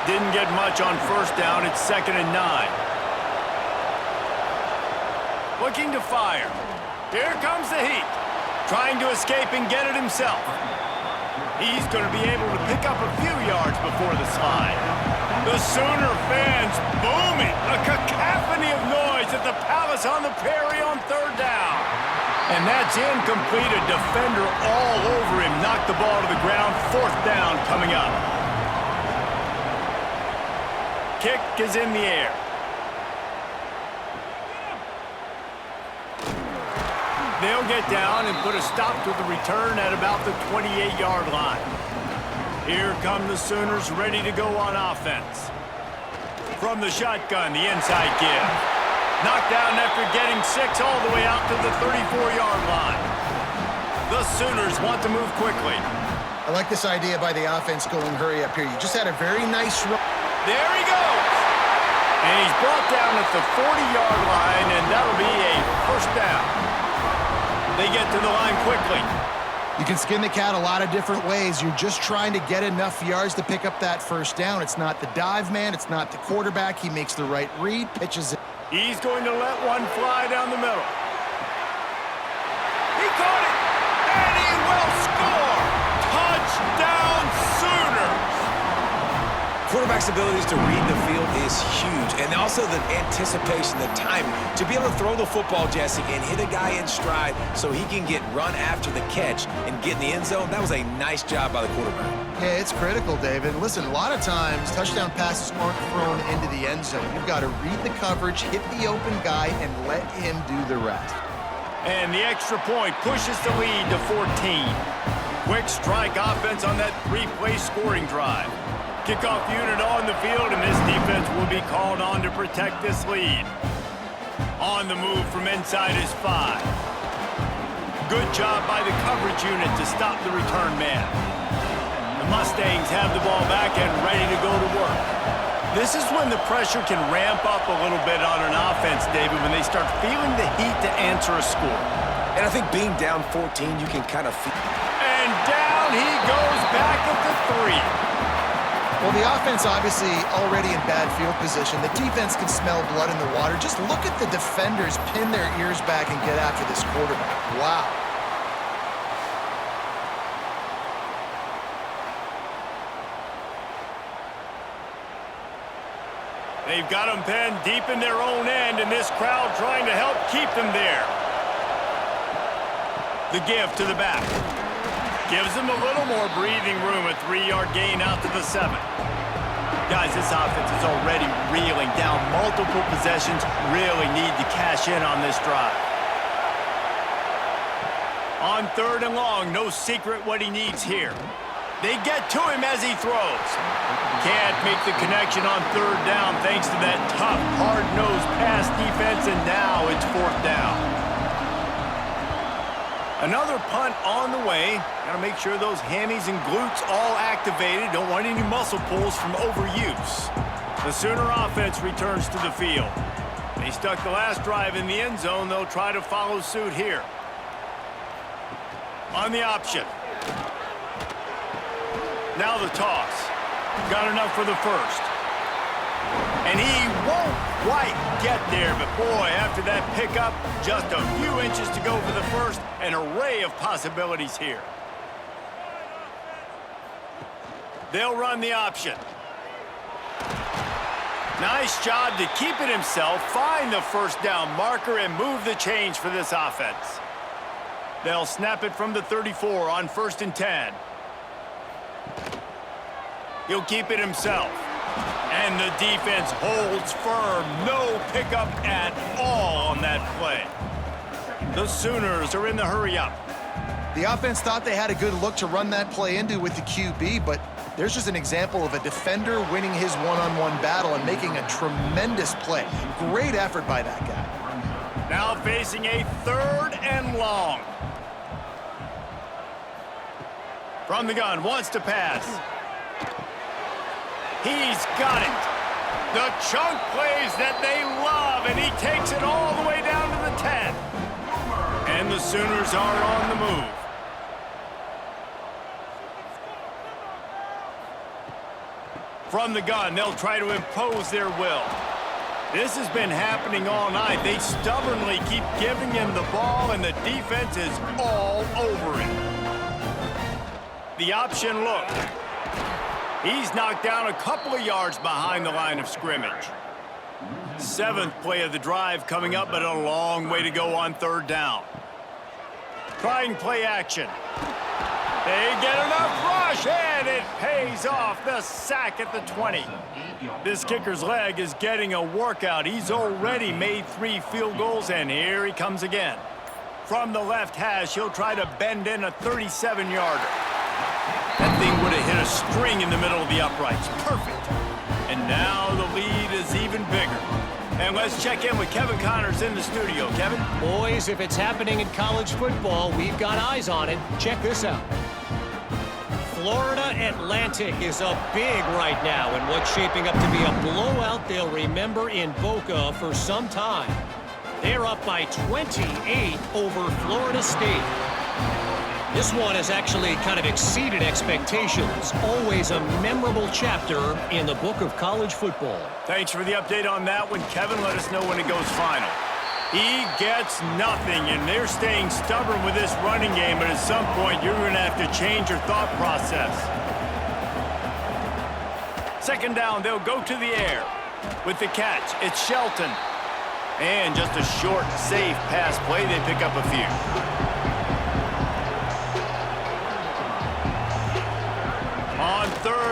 Didn't get much on 1st down. It's 2nd and 9. Looking to fire. Here comes the heat. Trying to escape and get it himself. He's going to be able to pick up a few yards before the slide. The Sooner fans booming. A cacophony of noise at the Palace on the Prairie on 3rd down. And that's incomplete. A defender all over him. Knocked the ball to the ground. 4th down coming up. Kick is in the air. They'll get down and put a stop to the return at about the 28-yard line. Here come the Sooners ready to go on offense. From the shotgun, the inside give. Knocked down after getting 6 all the way out to the 34-yard line. The Sooners want to move quickly. I like this idea by the offense going hurry up here. You just had a very nice run. There he goes. And he's brought down at the 40-yard line, and that'll be a 1st down. They get to the line quickly. You can skin the cat a lot of different ways. You're just trying to get enough yards to pick up that 1st down. It's not the dive man. It's not the quarterback. He makes the right read, pitches it. He's going to let one fly down the middle. He caught it, and he will score. Touchdown, Sooners. Quarterback's abilities to read the field is huge, and also the anticipation, the timing. To be able to throw the football, Jesse, and hit a guy in stride so he can get run after the catch and get in the end zone, that was a nice job by the quarterback. Yeah, it's critical, David. Listen, a lot of times touchdown passes aren't thrown into the end zone. You've got to read the coverage, hit the open guy, and let him do the rest. And the extra point pushes the lead to 14. Quick strike offense on that three-play scoring drive. Kickoff unit on the field, and this defense will be called on to protect this lead. On the move from inside is 5. Good job by the coverage unit to stop the return man. The Mustangs have the ball back and ready to go to work. This is when the pressure can ramp up a little bit on an offense, David, when they start feeling the heat to answer a score. And I think being down 14, you can kind of feel... And down he goes back at the 3. Well, the offense obviously already in bad field position. The defense can smell blood in the water. Just look at the defenders pin their ears back and get after this quarterback. Wow. They've got them pinned deep in their own end, and this crowd trying to help keep them there. The give to the back. Gives them a little more breathing room, a 3-yard gain out to the 7. Guys, this offense is already reeling down multiple possessions. Really need to cash in on this drive. On 3rd and long, no secret what he needs here. They get to him as he throws. Can't make the connection on 3rd down thanks to that tough, hard-nosed pass defense, and now it's 4th down. Another punt on the way. Got to make sure those hammies and glutes all activated. Don't want any muscle pulls from overuse. The Sooner offense returns to the field. They stuck the last drive in the end zone. They'll try to follow suit here. On the option. Now the toss. Got enough for the first. And he won't quite get there, but boy, after that pickup, just a few inches to go for the first. An array of possibilities here. They'll run the option. Nice job to keep it himself, find the first down marker, and move the chains for this offense. They'll snap it from the 34 on 1st and 10. He'll keep it himself. And the defense holds firm. No pickup at all on that play. The Sooners are in the hurry-up. The offense thought they had a good look to run that play into with the QB, but there's just an example of a defender winning his one-on-one battle and making a tremendous play. Great effort by that guy. Now facing a 3rd and long. From the gun, wants to pass. He's got it. The chunk plays that they love, and he takes it all the way down to the 10. And the Sooners are on the move. From the gun, they'll try to impose their will. This has been happening all night. They stubbornly keep giving him the ball, and the defense is all over him. The option look. He's knocked down a couple of yards behind the line of scrimmage. 7th play of the drive coming up, but a long way to go on 3rd down. Trying play action. They get enough rush, and it pays off. The sack at the 20. This kicker's leg is getting a workout. He's already made 3 field goals, and here he comes again. From the left hash, he'll try to bend in a 37-yarder. That thing would have hit a string in the middle of the uprights. Perfect. And now the lead is even bigger. And let's check in with Kevin Connors in the studio. Kevin? Boys, if it's happening in college football, we've got eyes on it. Check this out. Florida Atlantic is up big right now in what's shaping up to be a blowout they'll remember in Boca for some time. They're up by 28 over Florida State. This one has actually kind of exceeded expectations. Always a memorable chapter in the book of college football. Thanks for the update on that one, Kevin. Let us know when it goes final. He gets nothing, and they're staying stubborn with this running game, but at some point, you're going to have to change your thought process. 2nd down, they'll go to the air. With the catch, it's Shelton. And just a short, safe pass play. They pick up a few.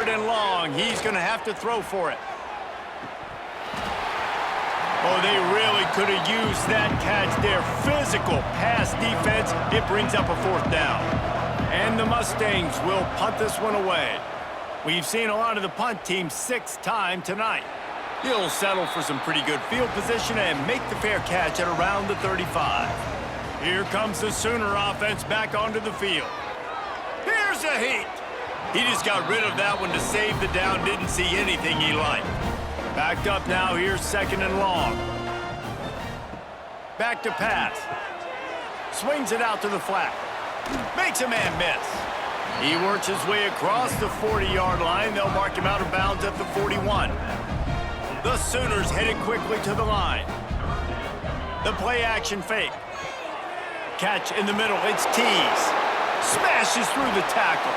3rd and long. He's going to have to throw for it. Oh, they really could have used that catch there. Physical pass defense. It brings up a 4th down. And the Mustangs will punt this one away. We've seen a lot of the punt team 6th time tonight. He'll settle for some pretty good field position and make the fair catch at around the 35. Here comes the Sooner offense back onto the field. Here's a heat. He just got rid of that one to save the down. Didn't see anything he liked. Backed up now. Here's 2nd and long. Back to pass. Swings it out to the flat. Makes a man miss. He works his way across the 40-yard line. They'll mark him out of bounds at the 41. The Sooners headed quickly to the line. The play-action fake. Catch in the middle. It's Tees. Smashes through the tackle.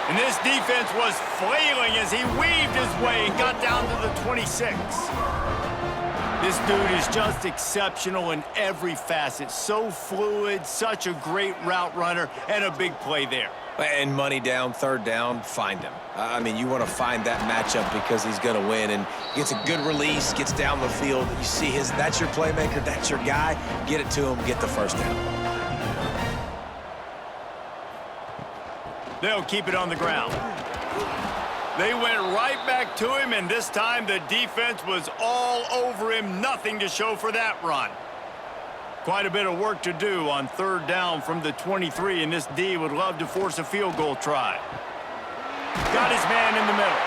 And this defense was flailing as he weaved his way and got down to the 26. This dude is just exceptional in every facet. So fluid, such a great route runner, and a big play there. And money down, 3rd down, find him. I mean, you want to find that matchup because he's going to win. And gets a good release, gets down the field. You see that's your playmaker, that's your guy. Get it to him, get the 1st down. They'll keep it on the ground. They went right back to him, and this time the defense was all over him. Nothing to show for that run. Quite a bit of work to do on 3rd down from the 23, and this D would love to force a field goal try. Got his man in the middle.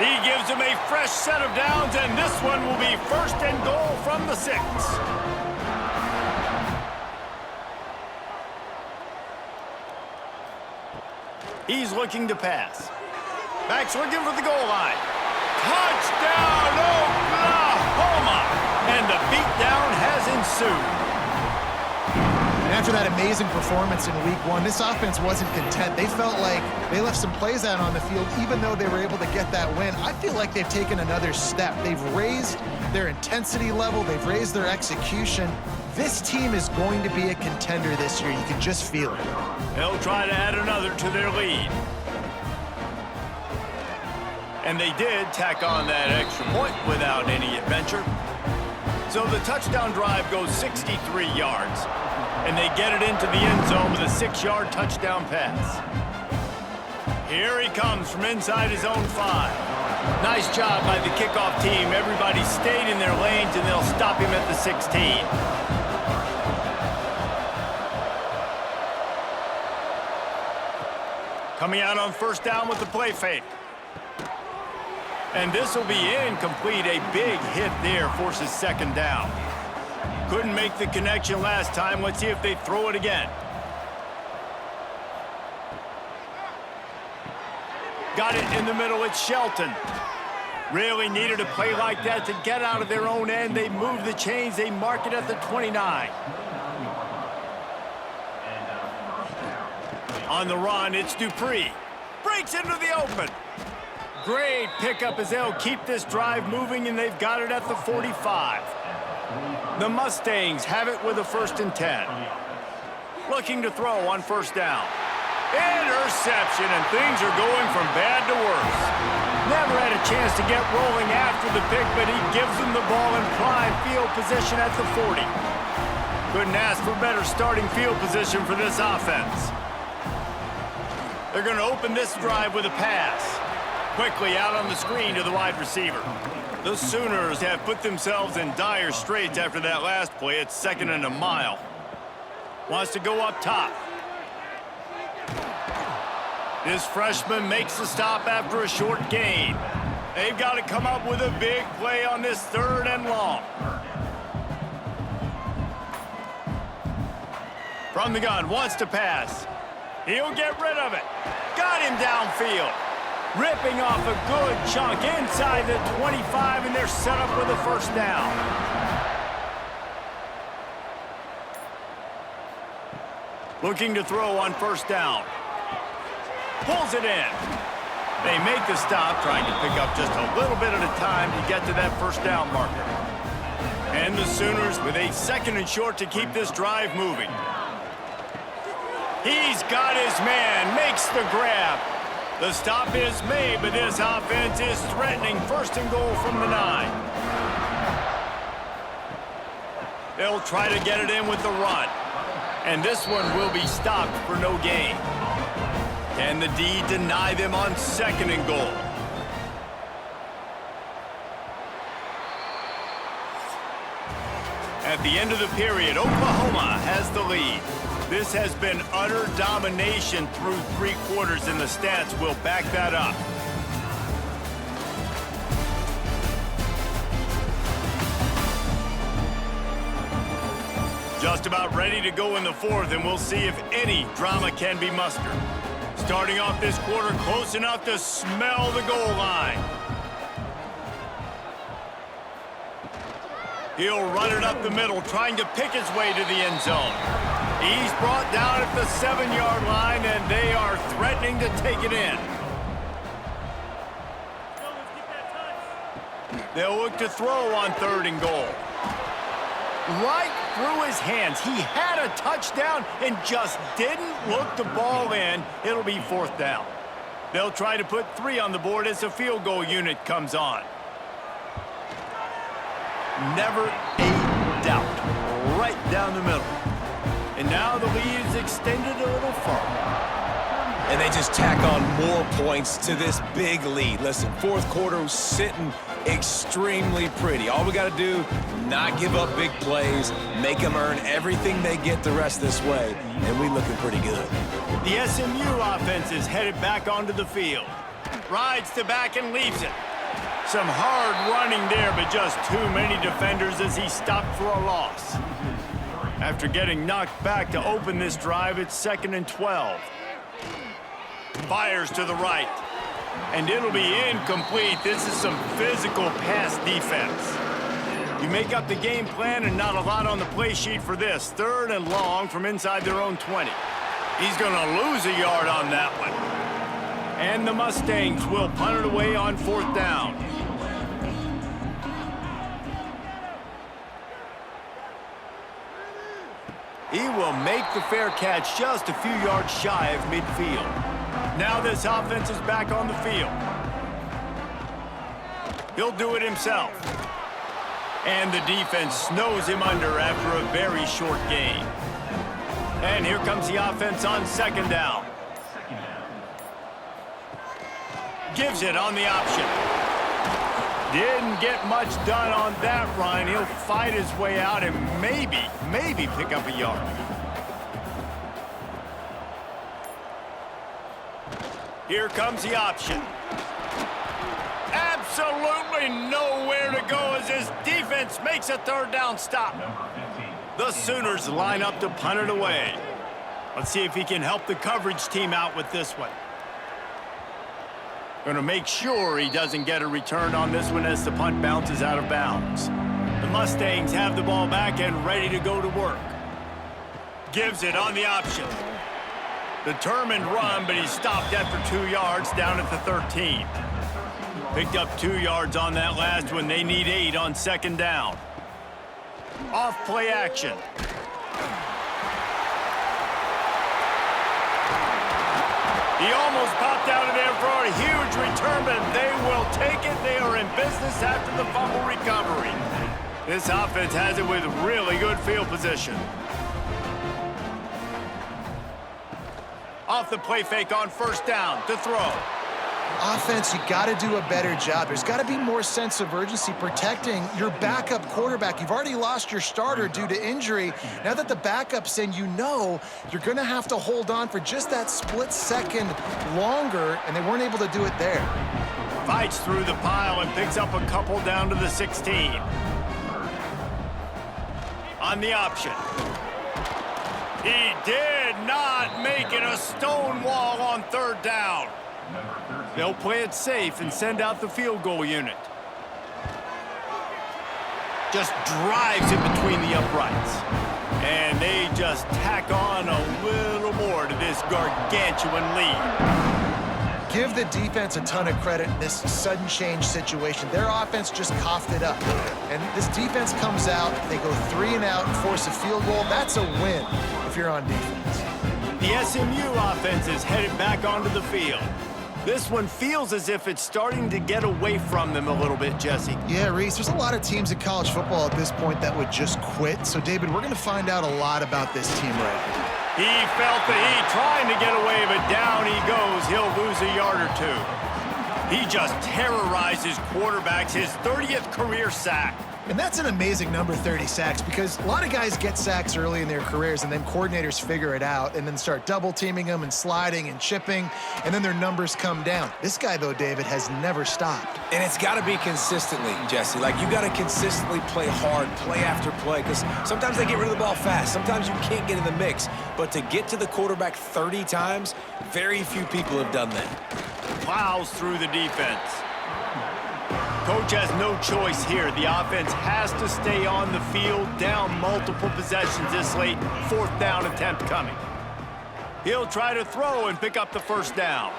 He gives him a fresh set of downs, and this one will be 1st and goal from the 6. He's looking to pass. Back's looking for the goal line. Touchdown, Oklahoma! And the beatdown has ensued. And after that amazing performance in Week 1, this offense wasn't content. They felt like they left some plays out on the field, even though they were able to get that win. I feel like they've taken another step. They've raised their intensity level. They've raised their execution. This team is going to be a contender this year. You can just feel it. They'll try to add another to their lead. And they did tack on that extra point without any adventure. So the touchdown drive goes 63 yards. And they get it into the end zone with a 6-yard touchdown pass. Here he comes from inside his own 5. Nice job by the kickoff team. Everybody stayed in their lanes, and they'll stop him at the 16. Coming out on 1st down with the play fake. And this will be incomplete. A big hit there forces 2nd down. Couldn't make the connection last time. Let's see if they throw it again. Got it in the middle. It's Shelton. Really needed a play like that to get out of their own end. They move the chains. They mark it at the 29. On the run, it's Dupree. Breaks into the open. Great pickup as they'll keep this drive moving, and they've got it at the 45. The Mustangs have it with a 1st and 10. Looking to throw on 1st down. Interception, and things are going from bad to worse. Never had a chance to get rolling after the pick, but he gives them the ball in prime field position at the 40. Couldn't ask for better starting field position for this offense. They're going to open this drive with a pass. Quickly out on the screen to the wide receiver. The Sooners have put themselves in dire straits after that last play. It's 2nd and a mile. Wants to go up top. This freshman makes the stop after a short gain. They've got to come up with a big play on this 3rd and long. From the gun, wants to pass. He'll get rid of it. Got him downfield. Ripping off a good chunk inside the 25, and they're set up with a 1st down. Looking to throw on 1st down. Pulls it in. They make the stop, trying to pick up just a little bit at a time to get to that 1st down marker. And the Sooners with a 2nd and short to keep this drive moving. He's got his man, makes the grab. The stop is made, but this offense is threatening first and goal from the 9. They'll try to get it in with the run. And this one will be stopped for no gain. Can the D deny them on second and goal? At the end of the period, Oklahoma has the lead. This has been utter domination through 3 quarters, and the stats will back that up. Just about ready to go in the 4th, and we'll see if any drama can be mustered. Starting off this quarter close enough to smell the goal line. He'll run it up the middle, trying to pick his way to the end zone. He's brought down at the 7-yard line, and they are threatening to take it in. They'll look to throw on 3rd and goal. Right through his hands. He had a touchdown and just didn't look the ball in. It'll be 4th down. They'll try to put 3 on the board as the field goal unit comes on. Never a doubt. Right down the middle. And now the lead is extended a little further. And they just tack on more points to this big lead. Listen, 4th quarter sitting extremely pretty. All we got to do, not give up big plays, make them earn everything they get the rest this way, and we looking pretty good. The SMU offense is headed back onto the field. Rides to back and leaves it. Some hard running there, but just too many defenders as he stopped for a loss. After getting knocked back to open this drive, it's 2nd and 12. Fires to the right. And it'll be incomplete. This is some physical pass defense. You make up the game plan and not a lot on the play sheet for this. 3rd and long from inside their own 20. He's going to lose a yard on that one. And the Mustangs will punt it away on 4th down. He will make the fair catch just a few yards shy of midfield. Now this offense is back on the field. He'll do it himself. And the defense snows him under after a very short gain. And here comes the offense on 2nd down. Gives it on the option. Didn't get much done on that run. He'll fight his way out and maybe pick up a yard. Here comes the option. Absolutely nowhere to go as his defense makes a 3rd down stop. The Sooners line up to punt it away. Let's see if he can help the coverage team out with this one. Going to make sure he doesn't get a return on this one as the punt bounces out of bounds. The Mustangs have the ball back and ready to go to work. Gives it on the option. Determined run, but he stopped after 2 yards down at the 13. Picked up 2 yards on that last one. They need 8 on 2nd down. Off play action. He almost popped out of there for a huge return, but they will take it. They are in business after the fumble recovery. This offense has it with really good field position. Off the play fake on 1st down to throw. Offense, you got to do a better job. There's got to be more sense of urgency protecting your backup quarterback. You've already lost your starter due to injury. Now that the backup's in, you know you're going to have to hold on for just that split second longer, and they weren't able to do it there. Fights through the pile and picks up a couple down to the 16. On the option. He did not make it a stone wall on 3rd down. They'll play it safe and send out the field goal unit. Just drives it between the uprights. And they just tack on a little more to this gargantuan lead. Give the defense a ton of credit in this sudden change situation. Their offense just coughed it up. And this defense comes out, they go 3 and out and force a field goal. That's a win if you're on defense. The SMU offense is headed back onto the field. This one feels as if it's starting to get away from them a little bit, Jesse. Yeah, Reese, there's a lot of teams in college football at this point that would just quit. So, David, we're going to find out a lot about this team right now. He felt the heat, trying to get away, but down he goes. He'll lose a yard or two. He just terrorizes quarterbacks, his 30th career sack. And that's an amazing number, 30 sacks, because a lot of guys get sacks early in their careers, and then coordinators figure it out and then start double-teaming them and sliding and chipping, and then their numbers come down. This guy, though, David, has never stopped. And it's got to be consistently, Jesse. Like, you got to consistently play hard, play after play, because sometimes they get rid of the ball fast. Sometimes you can't get in the mix. But to get to the quarterback 30 times, very few people have done that. Plows through the defense. Coach has no choice here. The offense has to stay on the field, down multiple possessions this late. 4th down attempt coming. He'll try to throw and pick up the first down.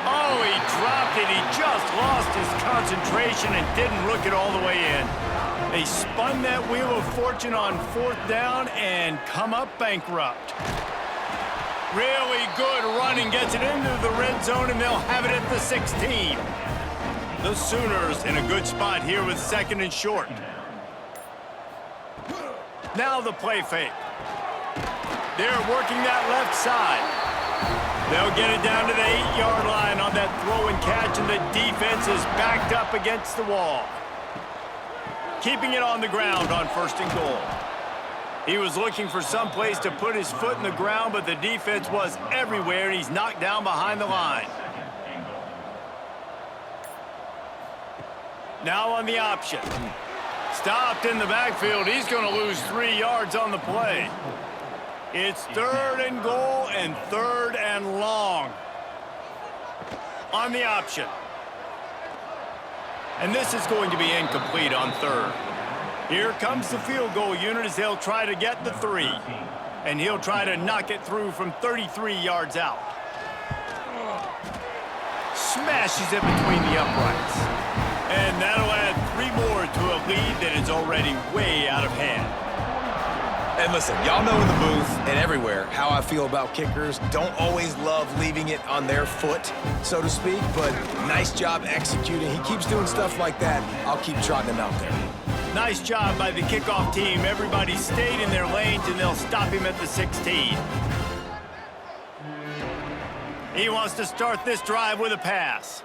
Oh, he dropped it. He just lost his concentration and didn't look it all the way in. They spun that wheel of fortune on 4th down and come up bankrupt. Really good running, gets it into the red zone, and they'll have it at the 16. The Sooners in a good spot here with 2nd and short. Now the play fake. They're working that left side. They'll get it down to the 8-yard line on that throw and catch, and the defense is backed up against the wall. Keeping it on the ground on 1st and goal. He was looking for some place to put his foot in the ground, but the defense was everywhere, and he's knocked down behind the line. Now on the option. Stopped in the backfield. He's going to lose 3 yards on the play. It's 3rd and goal and 3rd and long. On the option. And this is going to be incomplete on 3rd. Here comes the field goal unit as they'll try to get the 3. And he'll try to knock it through from 33 yards out. Smashes it between the uprights. And that'll add 3 more to a lead that is already way out of hand. And listen, y'all know in the booth and everywhere how I feel about kickers. Don't always love leaving it on their foot, so to speak, but nice job executing. He keeps doing stuff like that. I'll keep trotting him out there. Nice job by the kickoff team. Everybody stayed in their lanes, and they'll stop him at the 16. He wants to start this drive with a pass.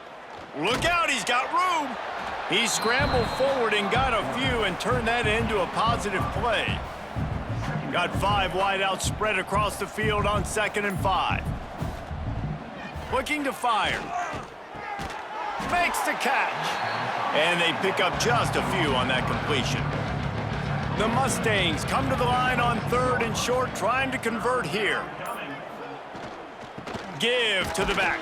Look out, he's got room. He scrambled forward and got a few and turned that into a positive play. Got 5 wideouts spread across the field on 2nd and 5. Looking to fire. Makes the catch. And they pick up just a few on that completion. The Mustangs come to the line on 3rd and short, trying to convert here. Give to the back.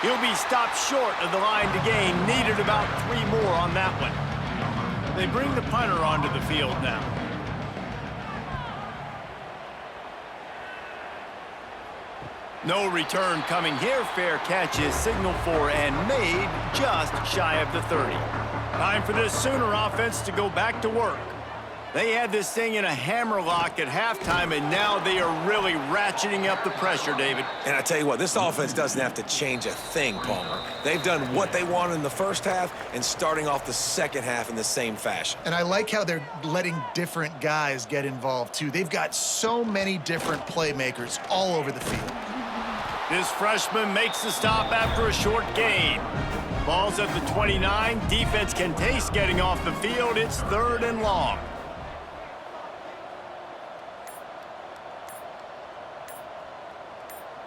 He'll be stopped short of the line to gain. Needed about 3 more on that one. They bring the punter onto the field now. No return coming here. Fair catch is signaled for and made just shy of the 30. Time for this Sooner offense to go back to work. They had this thing in a hammerlock at halftime, and now they are really ratcheting up the pressure, David. And I tell you what, this offense doesn't have to change a thing, Palmer. They've done what they wanted in the first half and starting off the second half in the same fashion. And I like how they're letting different guys get involved, too. They've got so many different playmakers all over the field. This freshman makes the stop after a short gain. Ball's at the 29. Defense can taste getting off the field. It's 3rd and long.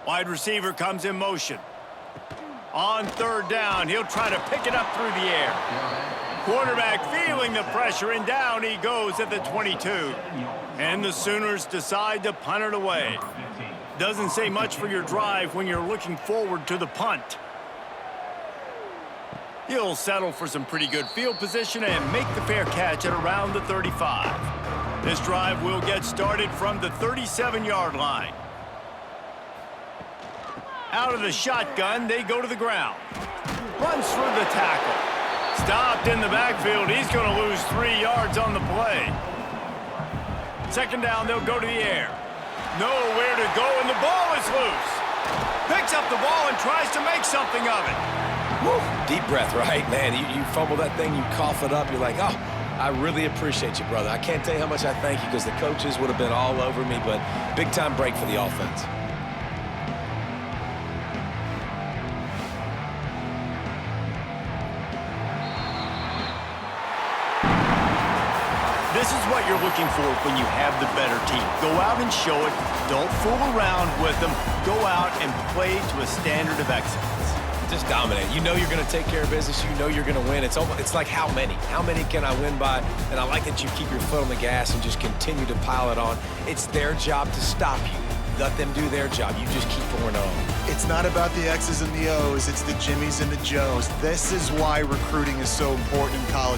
Wide receiver comes in motion. On 3rd down, he'll try to pick it up through the air. Quarterback feeling the pressure, and down he goes at the 22. And the Sooners decide to punt it away. Doesn't say much for your drive when you're looking forward to the punt. He'll settle for some pretty good field position and make the fair catch at around the 35. This drive will get started from the 37-yard line. Out of the shotgun, they go to the ground. Runs through the tackle. Stopped in the backfield. He's going to lose 3 yards on the play. 2nd down, they'll go to the air. Nowhere to go, and the ball is loose. Picks up the ball and tries to make something of it. Woo. Deep breath, right, man? You fumble that thing, you cough it up, you're like, oh, I really appreciate you, brother. I can't tell you how much I thank you because the coaches would have been all over me, but big-time break for the offense. This is what you're looking for when you have the better team. Go out and show it. Don't fool around with them. Go out and play to a standard of excellence. Just dominate. You know you're going to take care of business. You know you're going to win. It's like how many? How many can I win by? And I like that you keep your foot on the gas and just continue to pile it on. It's their job to stop you. Let them do their job. You just keep pouring it on. It's not about the X's and the O's. It's the Jimmies and the Joes. This is why recruiting is so important in college.